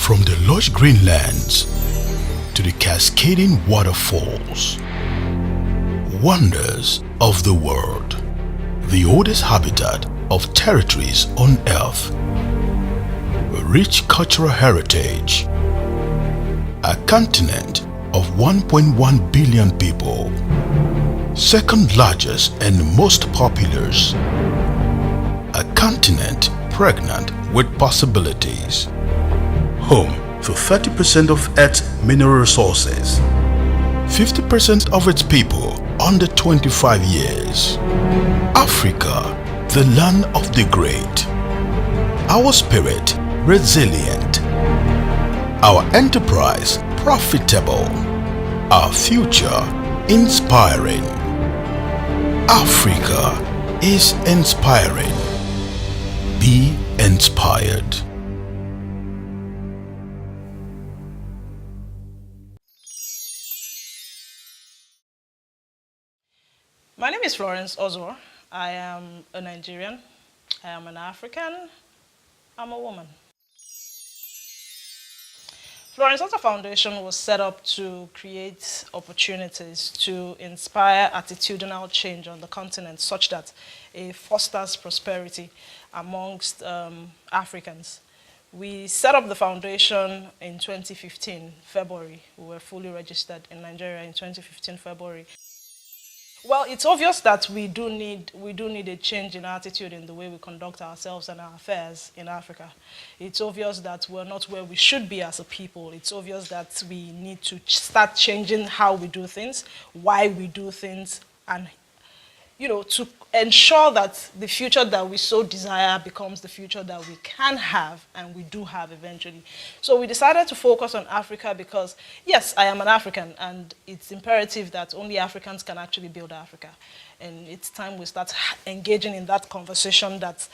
From the lush green lands to the cascading waterfalls, wonders of the world, the oldest habitat of territories on earth, a rich cultural heritage, a continent of 1.1 billion people, second largest and most populous, a continent pregnant with possibilities, home to 30% of Earth's mineral resources, 50% of its people under 25 years. Africa, the land of the great. Our spirit resilient. Our enterprise profitable. Our future inspiring. Africa is inspiring. Be inspired. My name is Florence Ozor. I am a Nigerian. I am an African. I'm a woman. Florence Ozor Foundation was set up to create opportunities to inspire attitudinal change on the continent such that it fosters prosperity amongst Africans. We set up the foundation in 2015, February. We were fully registered in Nigeria in 2015, February. Well, it's obvious that we do need a change in attitude in the way we conduct ourselves and our affairs in Africa. It's obvious that we're not where we should be as a people. It's obvious that we need to start changing how we do things, why we do things, and to ensure that the future that we so desire becomes the future that we can have and we do have eventually. So we decided to focus on Africa because, yes, I am an African and it's imperative that only Africans can actually build Africa. And it's time we start engaging in that conversation that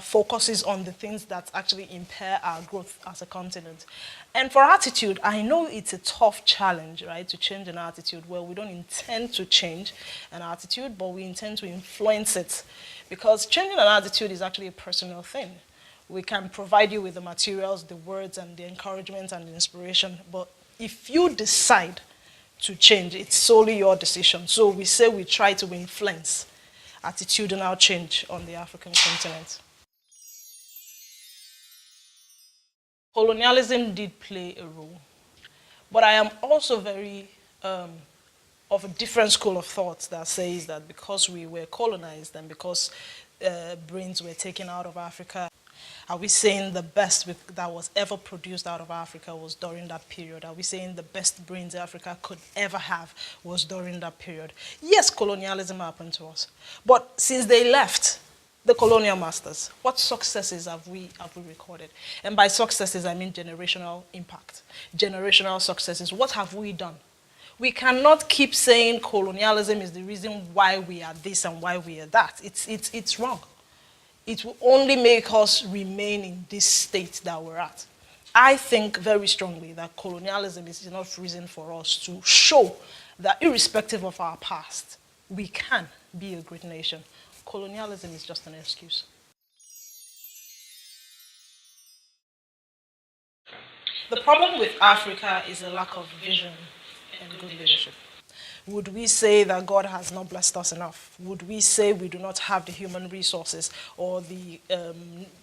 focuses on the things that actually impair our growth as a continent. And for attitude, I know it's a tough challenge, right, to change an attitude. Well, we don't intend to change an attitude, but we intend to influence it. Because changing an attitude is actually a personal thing. We can provide you with the materials, the words, and the encouragement and the inspiration. But if you decide to change, it's solely your decision. So we say we try to influence attitudinal change on the African continent. Colonialism did play a role, but I am also very of a different school of thought that says that because we were colonized and because brains were taken out of Africa, are we saying the best that was ever produced out of Africa was during that period? Are we saying the best brains Africa could ever have was during that period? Yes, colonialism happened to us, but since they left, the colonial masters, what successes have we recorded? And by successes, I mean generational impact, generational successes. What have we done? We cannot keep saying colonialism is the reason why we are this and why we are that. It's wrong. It will only make us remain in this state that we're at. I think very strongly that colonialism is enough reason for us to show that irrespective of our past, we can be a great nation. Colonialism is just an excuse. The problem with Africa is a lack of vision and good leadership. Would we say that God has not blessed us enough? Would we say we do not have the human resources or the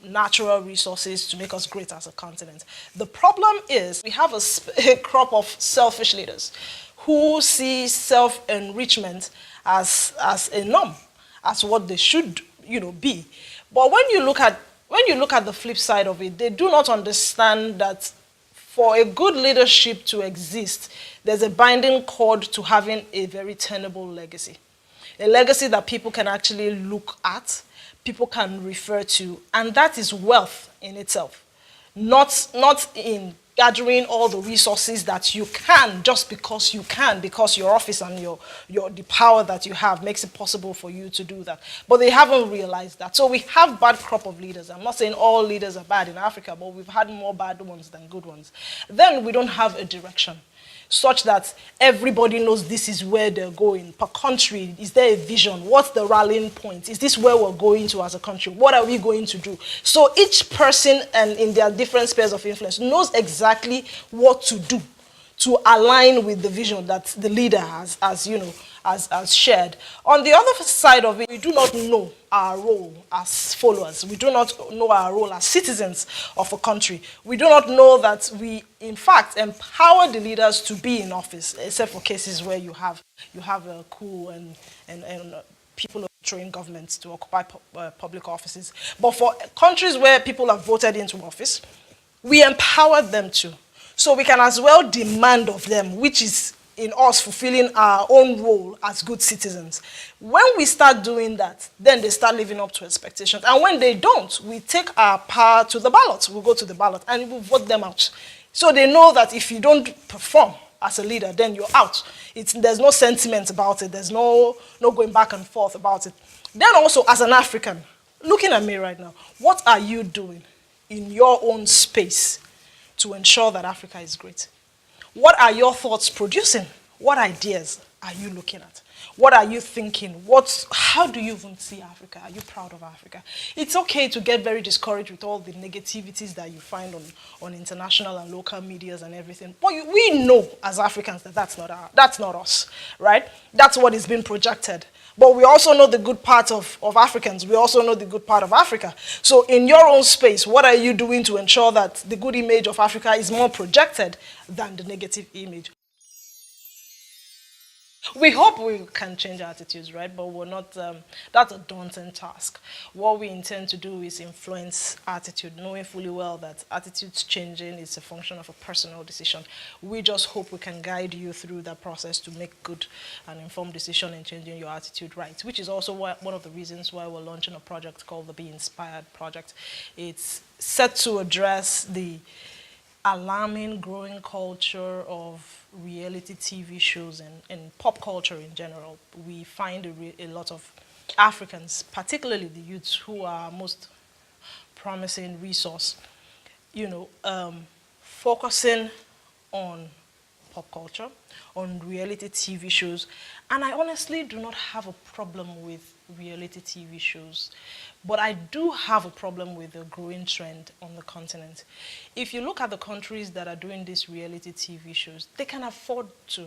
natural resources to make us great as a continent? The problem is we have a crop of selfish leaders who see self-enrichment as a norm, as what they should, be. But when you look at the flip side of it, they do not understand that for a good leadership to exist, there's a binding cord to having a very tenable legacy. A legacy that people can actually look at, people can refer to, and that is wealth in itself. Not in gathering all the resources that you can just because you can, because your office and the power that you have makes it possible for you to do that. But they haven't realized that. So we have bad crop of leaders. I'm not saying all leaders are bad in Africa, but we've had more bad ones than good ones. Then we don't have a direction. such that everybody knows this is where they're going. Per country, is there a vision? What's the rallying point? Is this where we're going to as a country? What are we going to do? So each person and in their different spheres of influence knows exactly what to do to align with the vision that the leader has, as shared. On the other side of it, we do not know our role as followers. We do not know our role as citizens of a country. We do not know that we, in fact, empower the leaders to be in office, except for cases where you have a coup and people overthrowing governments to occupy public offices. But for countries where people are voted into office, we empower them to. So we can as well demand of them, which is in us fulfilling our own role as good citizens. When we start doing that, then they start living up to expectations. And when they don't, we take our power to the ballot. We'll go to the ballot and we'll vote them out. So they know that if you don't perform as a leader, then you're out. There's no sentiment about it. There's no going back and forth about it. Then also, as an African, looking at me right now, what are you doing in your own space to ensure that Africa is great? What are your thoughts producing? What ideas are you looking at? What are you thinking? How do you even see Africa? Are you proud of Africa? It's okay to get very discouraged with all the negativities that you find on international and local medias and everything. But we know as Africans that that's not us, right? That's what is being projected. But we also know the good part of Africans. We also know the good part of Africa. So in your own space, what are you doing to ensure that the good image of Africa is more projected than the negative image? We hope we can change our attitudes, right? But we're not, that's a daunting task. What we intend to do is influence attitude, knowing fully well that attitudes changing is a function of a personal decision. We just hope we can guide you through that process to make good and informed decision in changing your attitude right, which is also one of the reasons why we're launching a project called the Be Inspired Project. It's set to address the alarming growing culture of reality TV shows and pop culture in general. We find a lot of Africans, particularly the youths who are most promising resource, focusing on pop culture, on reality TV shows. And I honestly do not have a problem with reality TV shows, but I do have a problem with the growing trend on the continent. If you look at the countries that are doing these reality TV shows, they can afford to.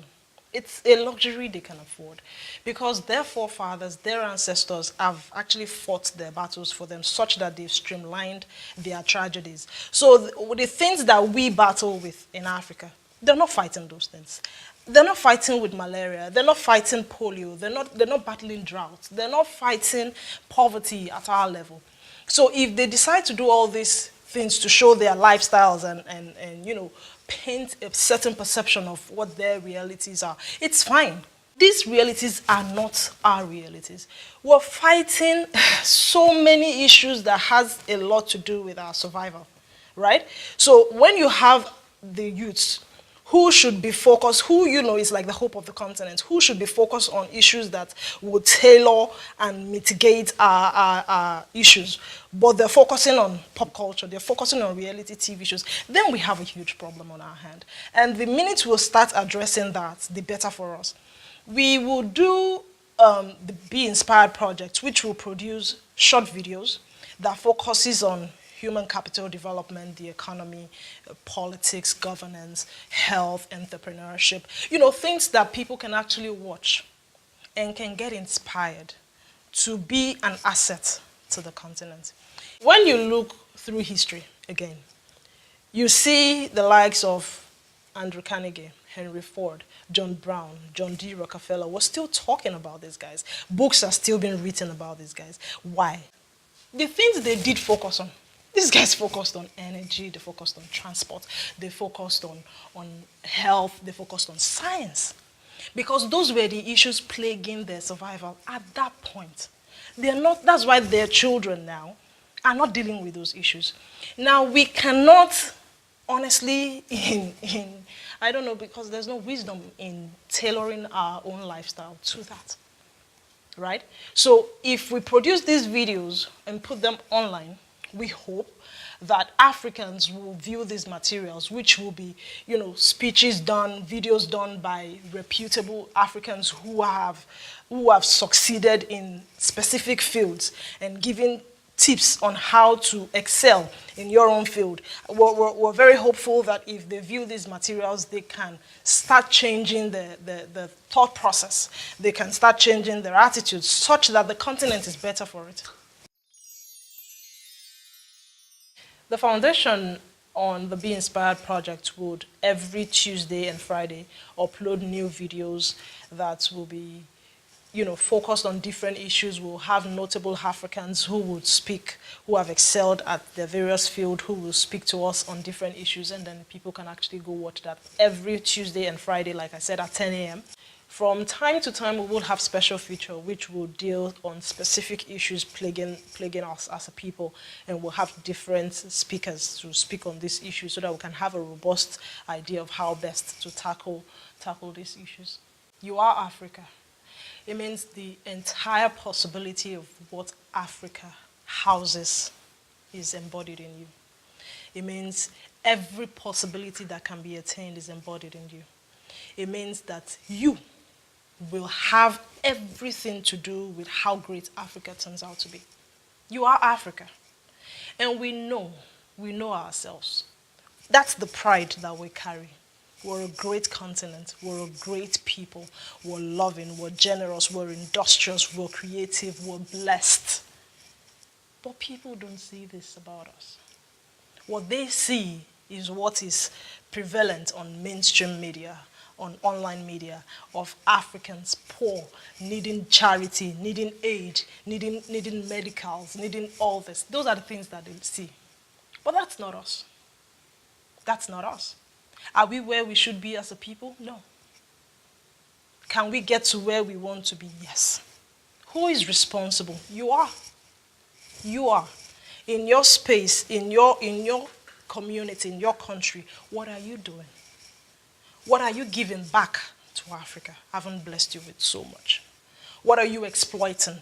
It's a luxury they can afford because their forefathers, their ancestors have actually fought their battles for them such that they've streamlined their tragedies. So the things that we battle with in Africa, they're not fighting those things. They're not fighting with malaria. They're not fighting polio. They're not battling drought. They're not fighting poverty at our level. So if they decide to do all these things to show their lifestyles and paint a certain perception of what their realities are, it's fine. These realities are not our realities. We're fighting so many issues that has a lot to do with our survival, right? So when you have the youths who should be focused, who is like the hope of the continent, who should be focused on issues that will tailor and mitigate our issues, but they're focusing on pop culture, they're focusing on reality TV shows, then we have a huge problem on our hand. And the minute we'll start addressing that, the better for us. We will do the Be Inspired project, which will produce short videos that focuses on human capital development, the economy, politics, governance, health, entrepreneurship. Things that people can actually watch and can get inspired to be an asset to the continent. When you look through history again, you see the likes of Andrew Carnegie, Henry Ford, John Brown, John D. Rockefeller. We're still talking about these guys. Books are still being written about these guys. Why? The things they did focus on. These guys focused on energy, they focused on transport, they focused on health, they focused on science. Because those were the issues plaguing their survival at that point. That's why their children now are not dealing with those issues. Now we cannot, honestly, I don't know, because there's no wisdom in tailoring our own lifestyle to that, right? So if we produce these videos and put them online, We hope that Africans will view these materials, which will be, speeches done, videos done by reputable Africans who have succeeded in specific fields and giving tips on how to excel in your own field. We're very hopeful that if they view these materials, they can start changing the thought process. They can start changing their attitudes such that the continent is better for it. The foundation on the Be Inspired project would every Tuesday and Friday upload new videos that will be focused on different issues. We'll have notable Africans who would speak, who have excelled at their various fields, who will speak to us on different issues, and then people can actually go watch that every Tuesday and Friday, like I said, at 10 a.m. From time to time, we will have special feature which will deal on specific issues plaguing us as a people, and we'll have different speakers to speak on these issues so that we can have a robust idea of how best to tackle these issues. You are Africa. It means the entire possibility of what Africa houses is embodied in you. It means every possibility that can be attained is embodied in you. It means that you will have everything to do with how great Africa turns out to be. You are Africa. And we know ourselves. That's the pride that we carry. We're a great continent. We're a great people. We're loving. We're generous. We're industrious. We're creative. We're blessed. But people don't see this about us. What they see is what is prevalent on mainstream media, on online media, of Africans poor, needing charity, needing aid, needing medicals, needing all this. Those are the things that they see. But that's not us. That's not us. Are we where we should be as a people? No. Can we get to where we want to be? Yes. Who is responsible? You are. You are. In your space, in your community, in your country, what are you doing? What are you giving back to Africa? I haven't blessed you with so much. What are you exploiting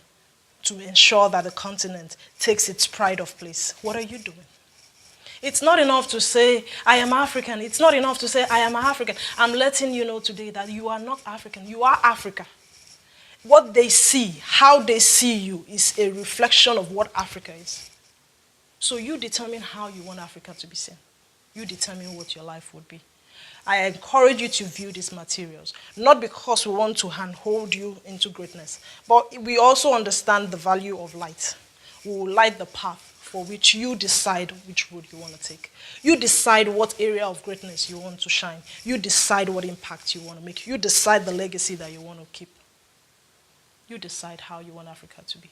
to ensure that the continent takes its pride of place? What are you doing? It's not enough to say, I am African. It's not enough to say, I am African. I'm letting you know today that you are not African. You are Africa. What they see, how they see you, is a reflection of what Africa is. So you determine how you want Africa to be seen. You determine what your life would be. I encourage you to view these materials, not because we want to handhold you into greatness, but we also understand the value of light. We will light the path for which you decide which road you want to take. You decide what area of greatness you want to shine. You decide what impact you want to make. You decide the legacy that you want to keep. You decide how you want Africa to be.